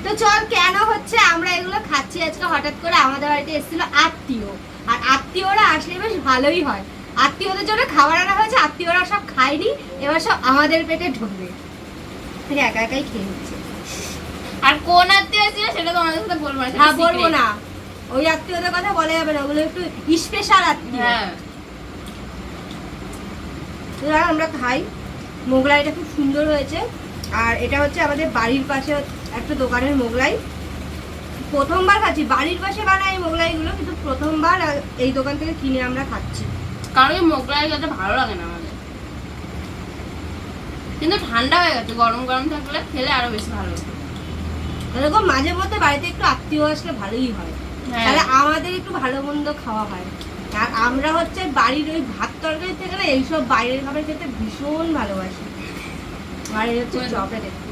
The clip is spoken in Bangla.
তো চল কেন হচ্ছে আমরা এগুলো খাচ্ছি আজকে হঠাৎ করে আমাদের বাড়িতে এসেছিল আত্মীয়, আর আত্মীয়রা আসলে বেশ ভালোই হয়। আত্মীয়দের জন্য খাবার আনা হয়েছে, আত্মীয়রা সব খায়নি, এবার সব আমাদের পেটে ঢুকবে, একা একাই খেয়ে নিচ্ছে। আর কোন আত্মীয় ছিল সেটা তো আমাদের সাথে বলবো না। হ্যাঁ বলবো না, ওই আত্মীয়দের কথা বলা যাবে না, ওগুলো একটু স্পেশাল আত্মীয়। হ্যাঁ আমরা খাই। মোগলাইটা খুব সুন্দর হয়েছে, আর এটা হচ্ছে আমাদের বাড়ির পাশে একটা দোকানের মোগলাই। প্রথমবার খাচ্ছি, বাড়ির পাশে বানাই এই মোগলাইগুলো, কিন্তু প্রথমবার এই দোকান থেকে কিনে আমরা খাচ্ছি। কারণ এই মোগলাই খেতে ভালো লাগে না আমাদের, কিন্তু ঠান্ডা হয়ে গেছে, গরম গরম থাকলে খেলে আরো বেশি ভালো হতো। এরকম মাঝে মধ্যে বাড়িতে একটু আত্মীয় আসলে ভালোই হয়, তাহলে আমাদের একটু ভালো মন্দ খাওয়া হয়। আর আমরা হচ্ছে বাড়ির ওই ভাত তরকারি থেকে না এইসব বাইরের খাবার খেতে ভীষণ ভালোবাসি। আর এই হচ্ছে চপে দেখতে